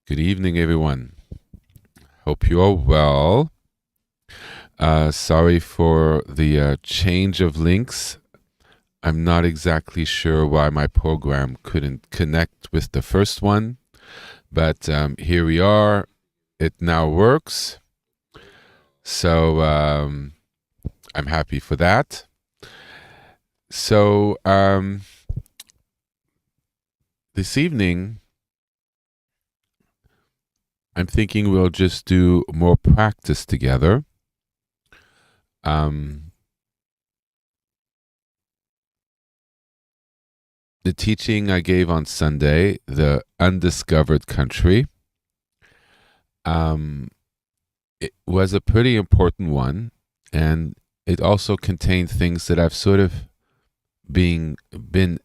Good evening, everyone. Hope you are well. Sorry for the change of links. I'm not exactly sure why my program couldn't connect with the first one, but here we are. It now works. So I'm happy for that. So this evening, I'm thinking we'll just do more practice together. The teaching I gave on Sunday, the Undiscovered Country, it was a pretty important one, and it also contained things that I've sort of been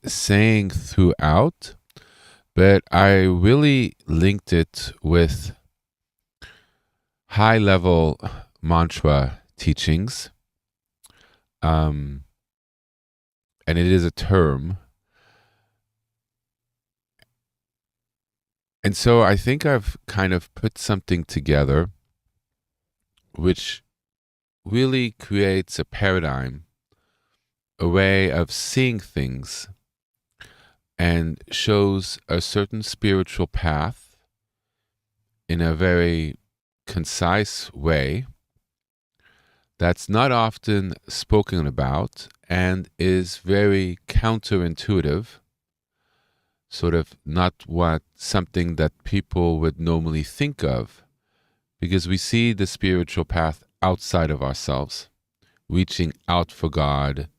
saying throughout, but I really linked it with high level mantra teachings. And it is a term. And so I think I've kind of put something together which really creates a paradigm, a way of seeing things, and shows a certain spiritual path in a very concise way that's not often spoken about and is very counterintuitive, sort of not something that people would normally think of, because we see the spiritual path outside of ourselves, reaching out for God,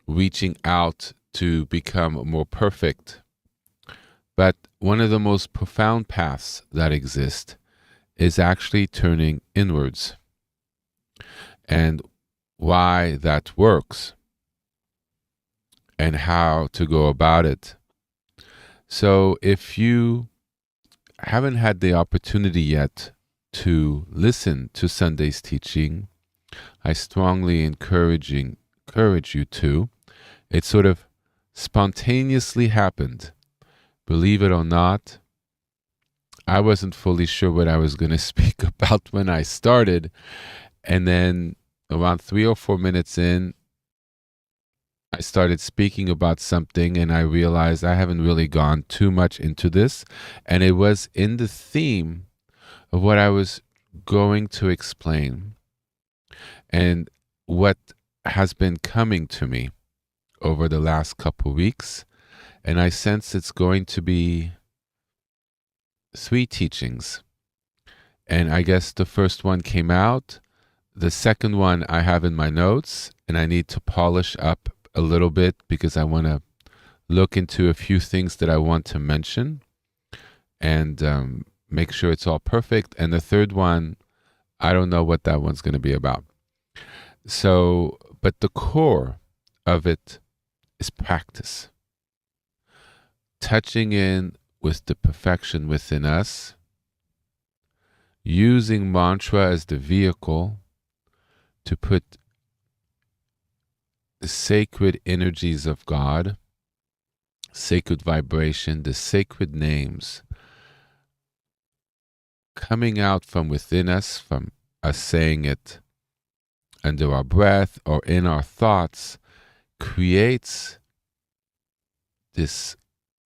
reaching out to become more perfect. But one of the most profound paths that exist is actually turning inwards, and why that works and how to go about it. So if you haven't had the opportunity yet to listen to Sunday's teaching, I strongly encourage you to. It sort of spontaneously happened. Believe it or not, I wasn't fully sure what I was going to speak about when I started. And then around 3 or 4 minutes in, I started speaking about something and I realized I haven't really gone too much into this. And it was in the theme of what I was going to explain and what has been coming to me over the last couple weeks. And I sense it's going to be 3 teachings. And I guess the first one came out. The second one I have in my notes, and I need to polish up a little bit because I want to look into a few things that I want to mention and make sure it's all perfect. And the third one, I don't know what that one's going to be about. So, but the core of it is practice. Touching in with the perfection within us, using mantra as the vehicle to put the sacred energies of God, sacred vibration, the sacred names coming out from within us, from us saying it under our breath or in our thoughts, creates this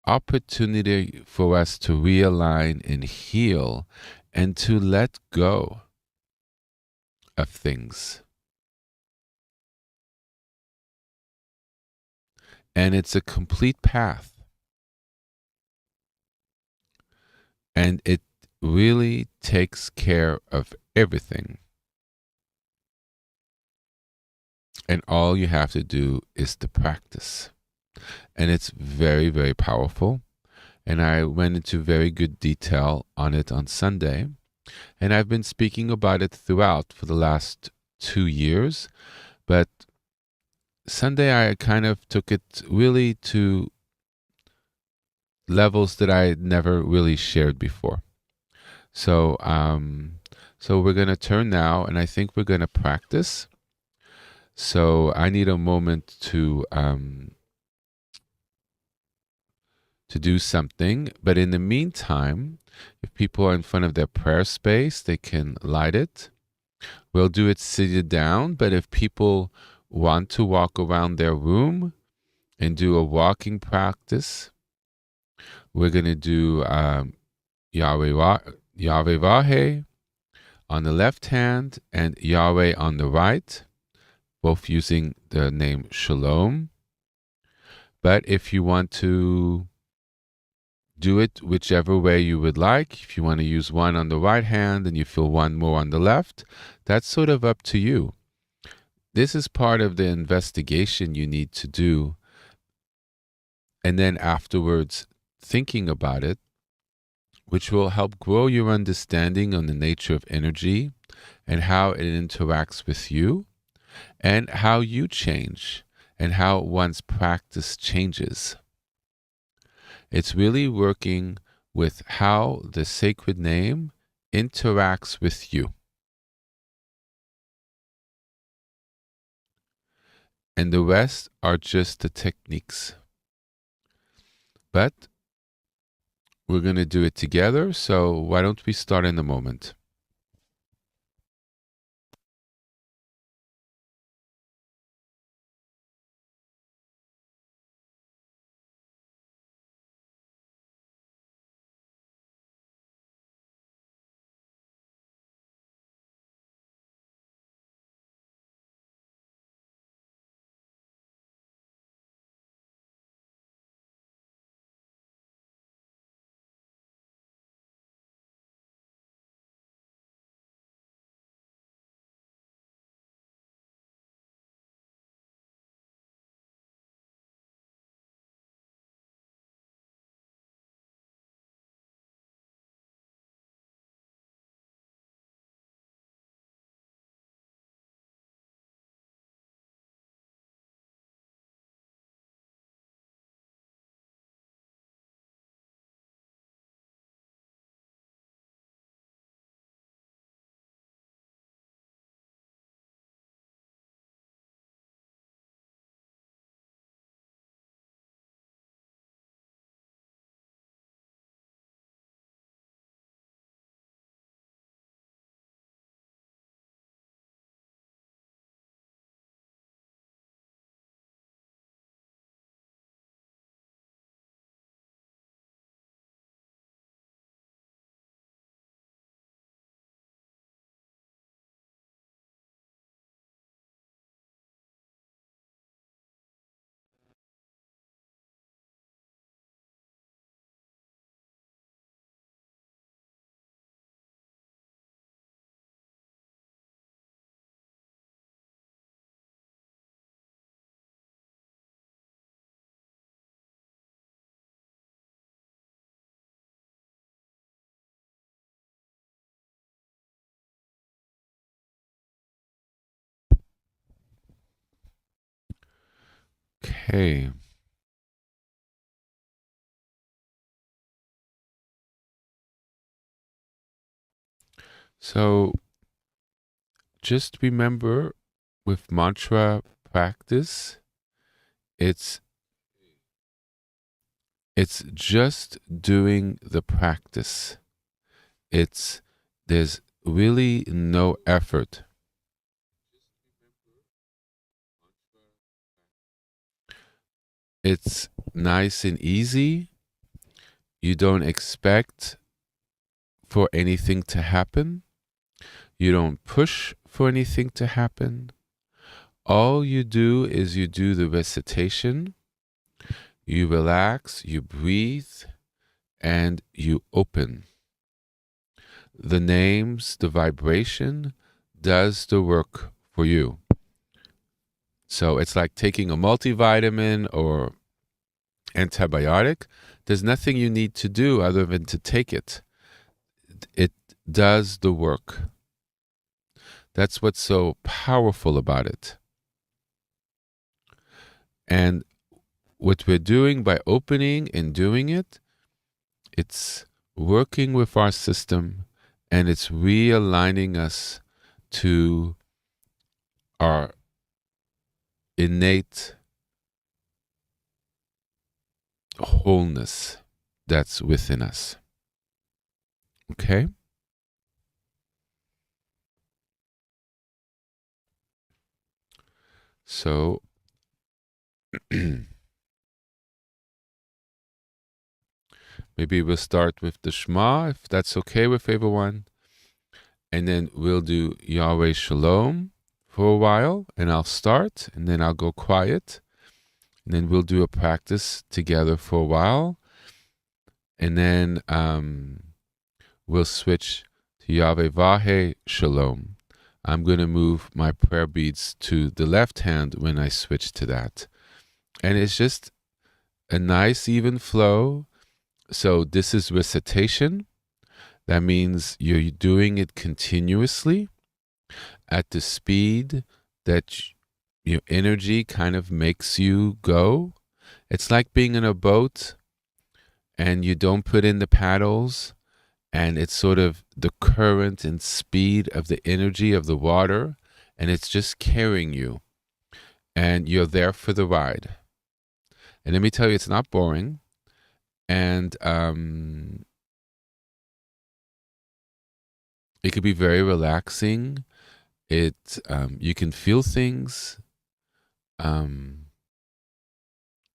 opportunity for us to realign and heal and to let go of things. And it's a complete path. And it really takes care of everything. And all you have to do is to practice. And it's very, very powerful. And I went into very good detail on it on Sunday. And I've been speaking about it throughout for the last 2 years. But Sunday I kind of took it really to levels that I had never really shared before. So we're going to turn now, and I think we're going to practice. So I need a moment to to do something. But in the meantime, if people are in front of their prayer space, they can light it. We'll do it seated down, but if people want to walk around their room and do a walking practice, we're going to do Yahweh Vahe on the left hand and Yahweh on the right, both using the name Shalom. But if you want to do it whichever way you would like, if you want to use one on the right hand and you feel one more on the left, that's sort of up to you. This is part of the investigation you need to do. And then afterwards, thinking about it, which will help grow your understanding on the nature of energy and how it interacts with you and how you change and how one's practice changes. It's really working with how the sacred name interacts with you. And the rest are just the techniques. But we're going to do it together, so why don't we start in a moment? Okay. So just remember, with mantra practice, it's just doing the practice. There's really no effort. It's nice and easy. You don't expect for anything to happen. You don't push for anything to happen. All you do is you do the recitation, you relax, you breathe, and you open. The names, the vibration does the work for you. So it's like taking a multivitamin or antibiotic. There's nothing you need to do other than to take it. It does the work. That's what's so powerful about it. And what we're doing by opening and doing it, it's working with our system and it's realigning us to our innate wholeness. that's within us. Okay? So, maybe we'll start with the Shema, if that's okay with everyone. And then we'll do Yahweh Shalom for a while, and I'll start, and then I'll go quiet. And then we'll do a practice together for a while. And then we'll switch to Yahweh Vahe Shalom. I'm going to move my prayer beads to the left hand when I switch to that. And it's just a nice, even flow. So this is recitation. That means you're doing it continuously at the speed that your energy kind of makes you go. It's like being in a boat and you don't put in the paddles, and it's sort of the current and speed of the energy of the water, and it's just carrying you, and you're there for the ride. And let me tell you, it's not boring. And it could be very relaxing. You can feel things.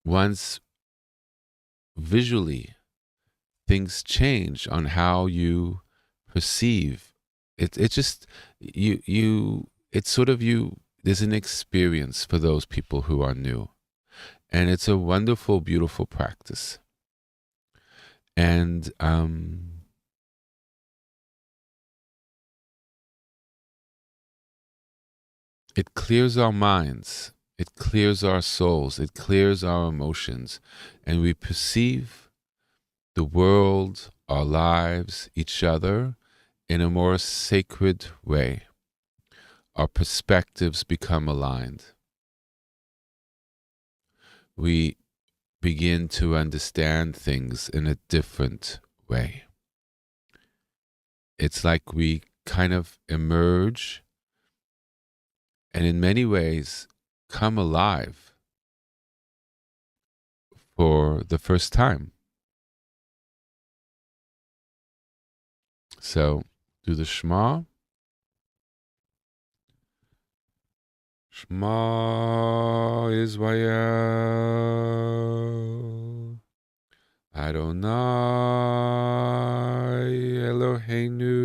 Once visually things change on how you perceive it. It's just it's sort of you. There's an experience for those people who are new, and it's a wonderful, beautiful practice. And it clears our minds, it clears our souls, it clears our emotions, and we perceive the world, our lives, each other in a more sacred way. Our perspectives become aligned. We begin to understand things in a different way. It's like we kind of emerge and in many ways come alive for the first time. So do the Shema. Shema Israel, Adonai Eloheinu,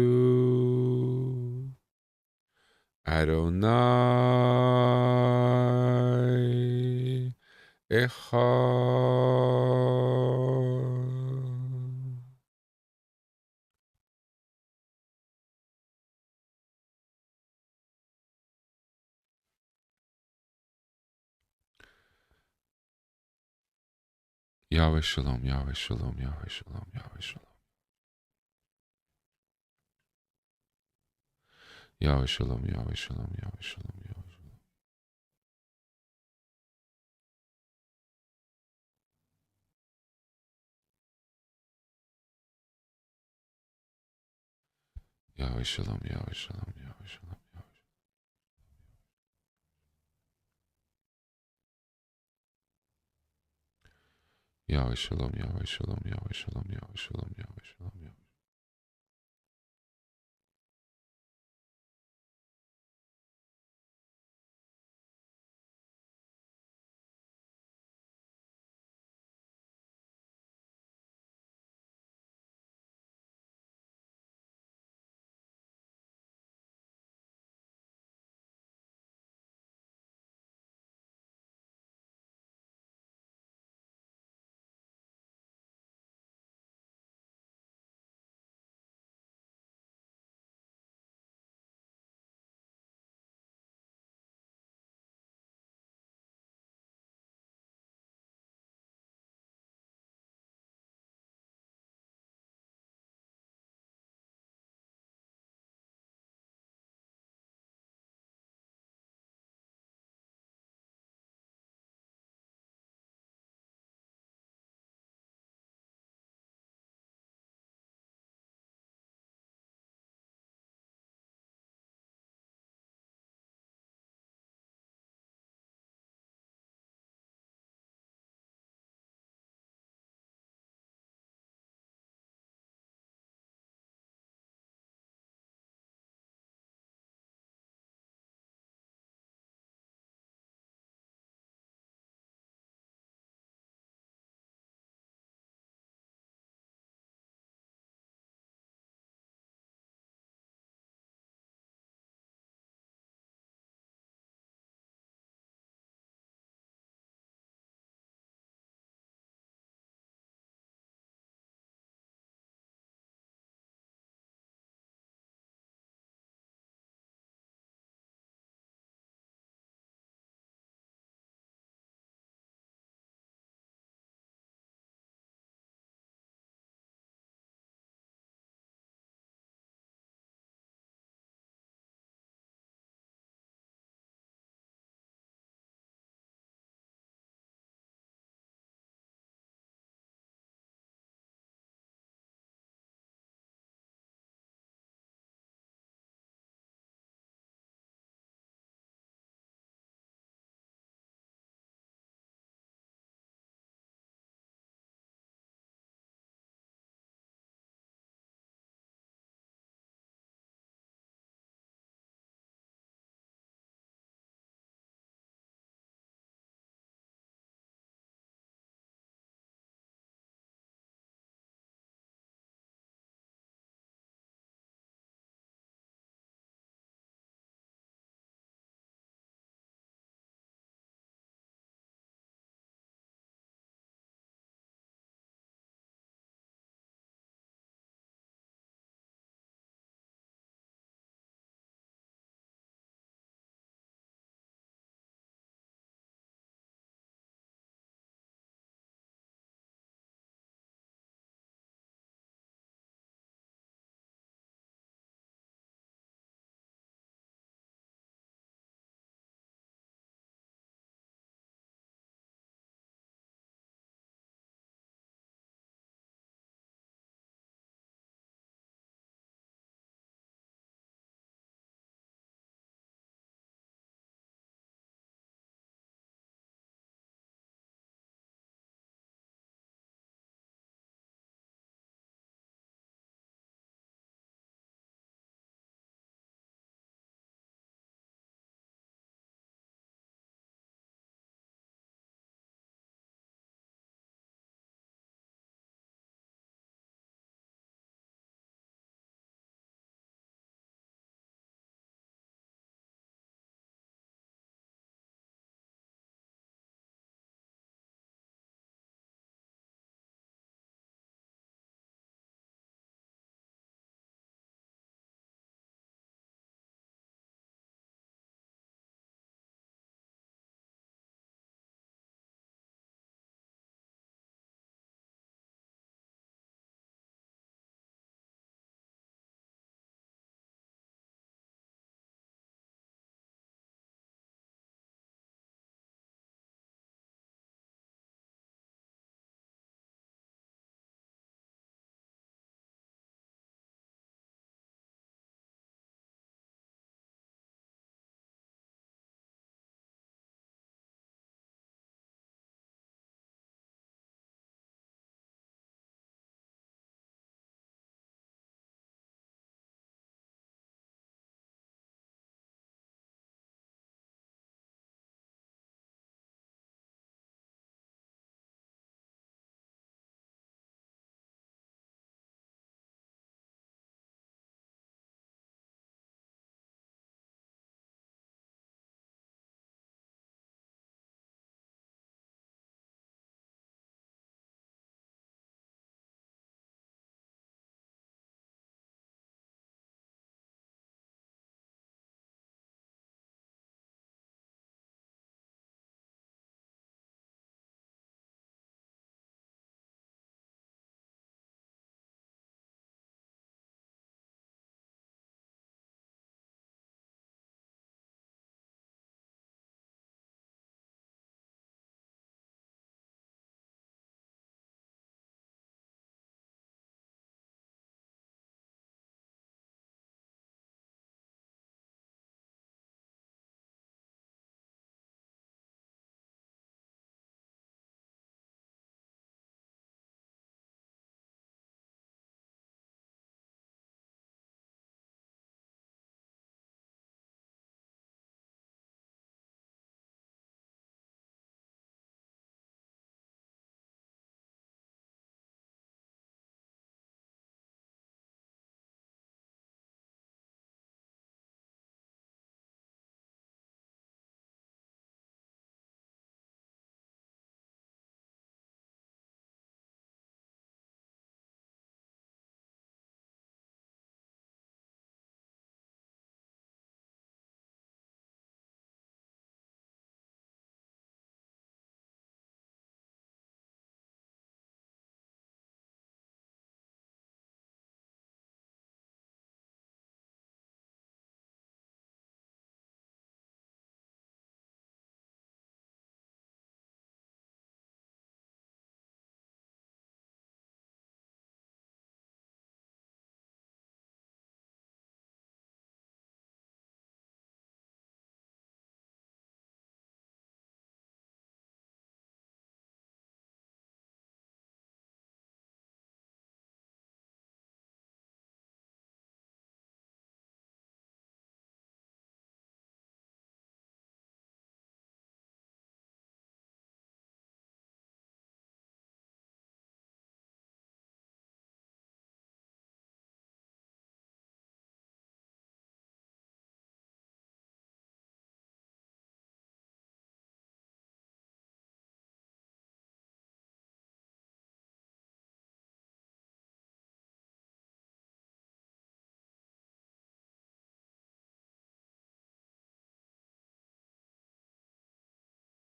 Adonai Echad. Yahweh Shalom, Yahweh Shalom, Yahweh Shalom, Yahweh Shalom. Yahweh Shalom, Yahweh Shalom, Yahweh Shalom, Yahweh Shalom. Yahweh Shalom, Yahweh Shalom, Yahweh Shalom, Yahweh Shalom, Yahweh Shalom, Yahweh Shalom, Yahweh Shalom, Yahweh Shalom, Yahweh.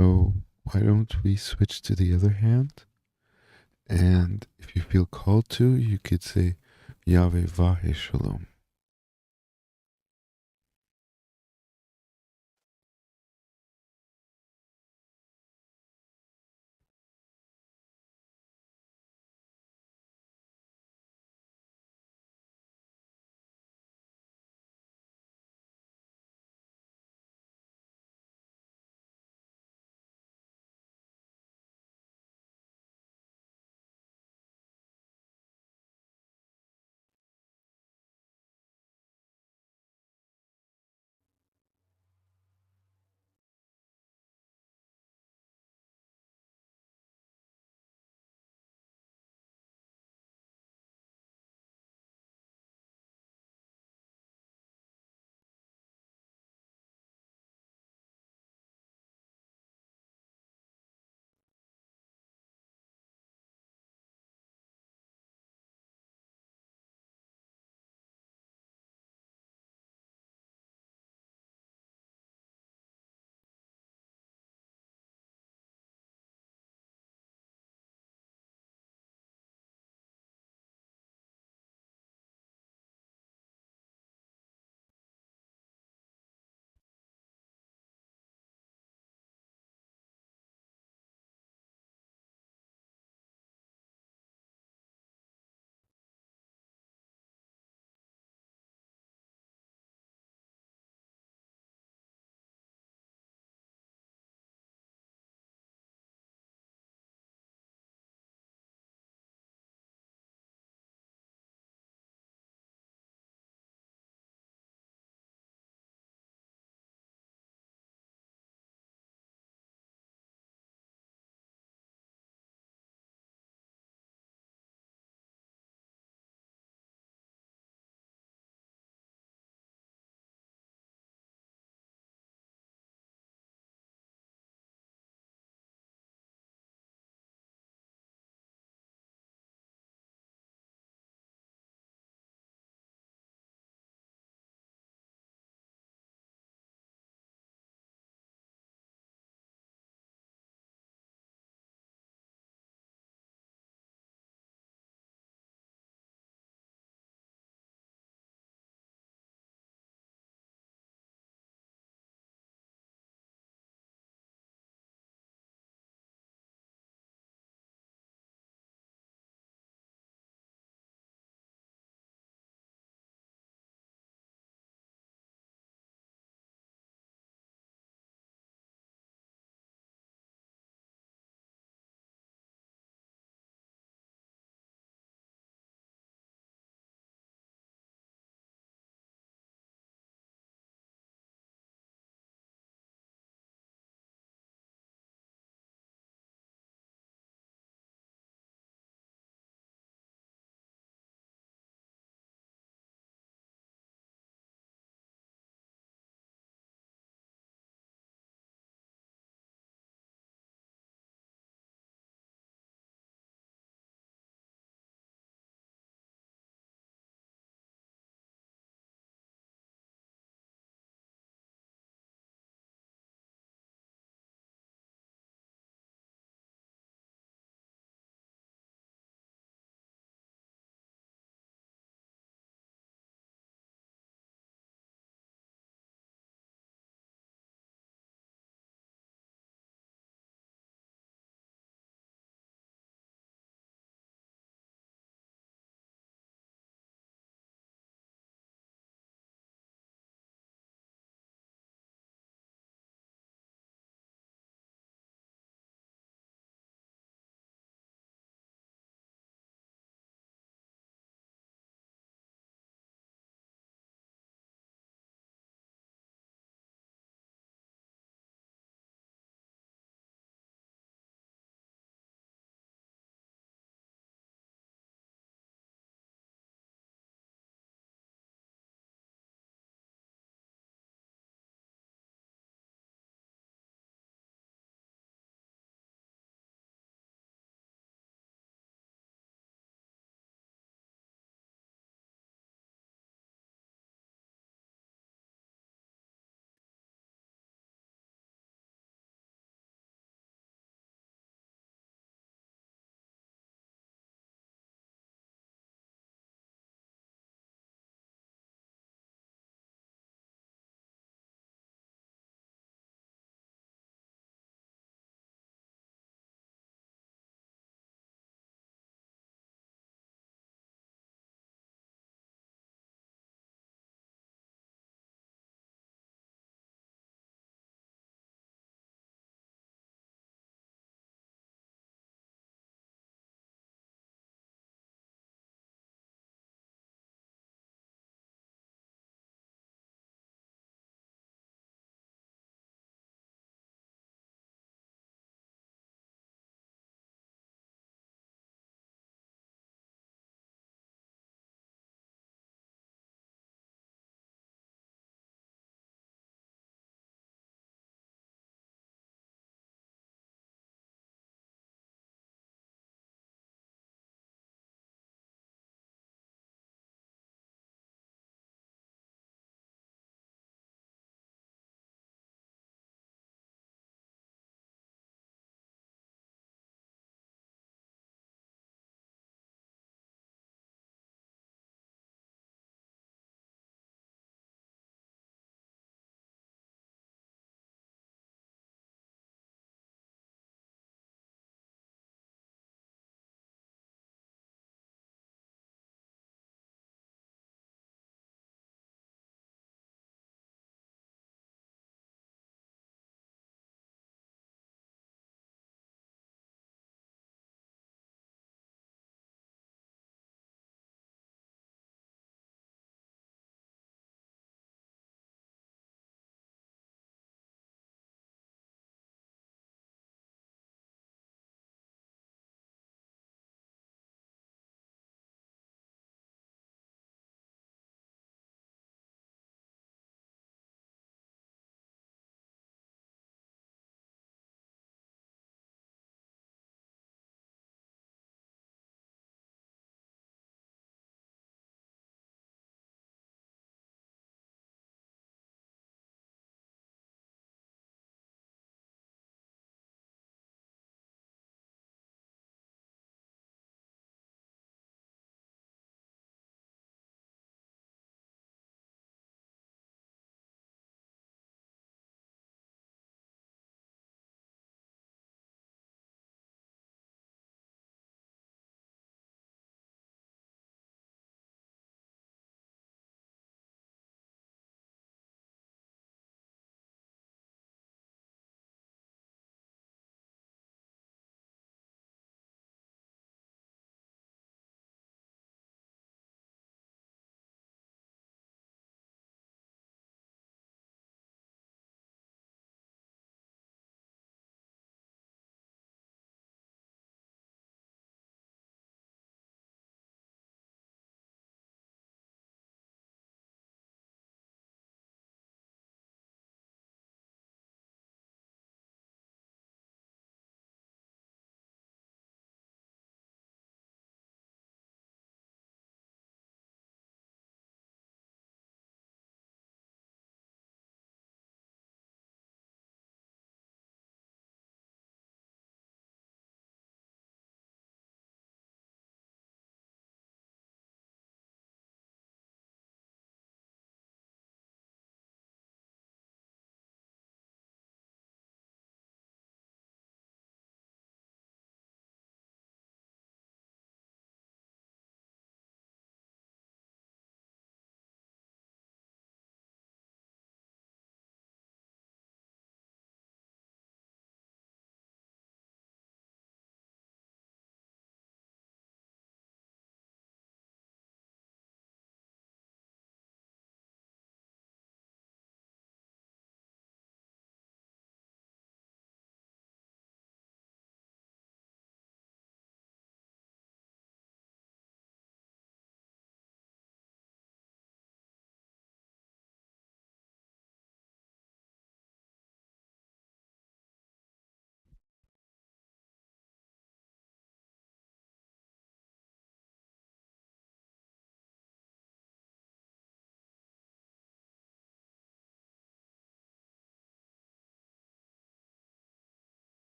So why don't we switch to the other hand? And if you feel called to, you could say Yahweh Vahe Shalom.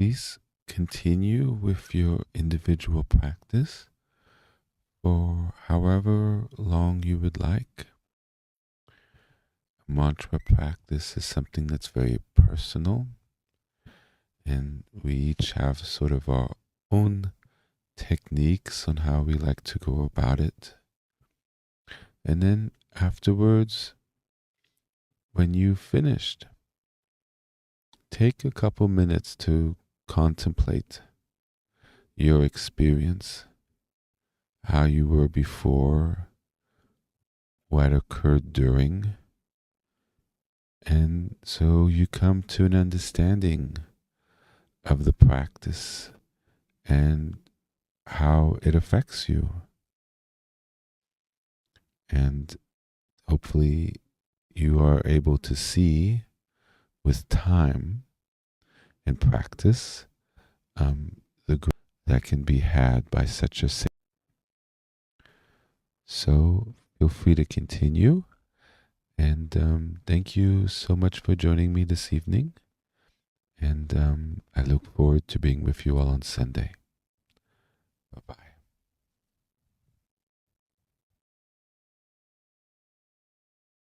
Please continue with your individual practice for however long you would like. Mantra practice is something that's very personal, and we each have sort of our own techniques on how we like to go about it. And then afterwards, when you've finished, take a couple minutes to contemplate your experience, how you were before, what occurred during, and so you come to an understanding of the practice and how it affects you. And hopefully you are able to see with time and practice the good that can be had by such a saint. So feel free to continue. And thank you so much for joining me this evening. And I look forward to being with you all on Sunday. Bye-bye.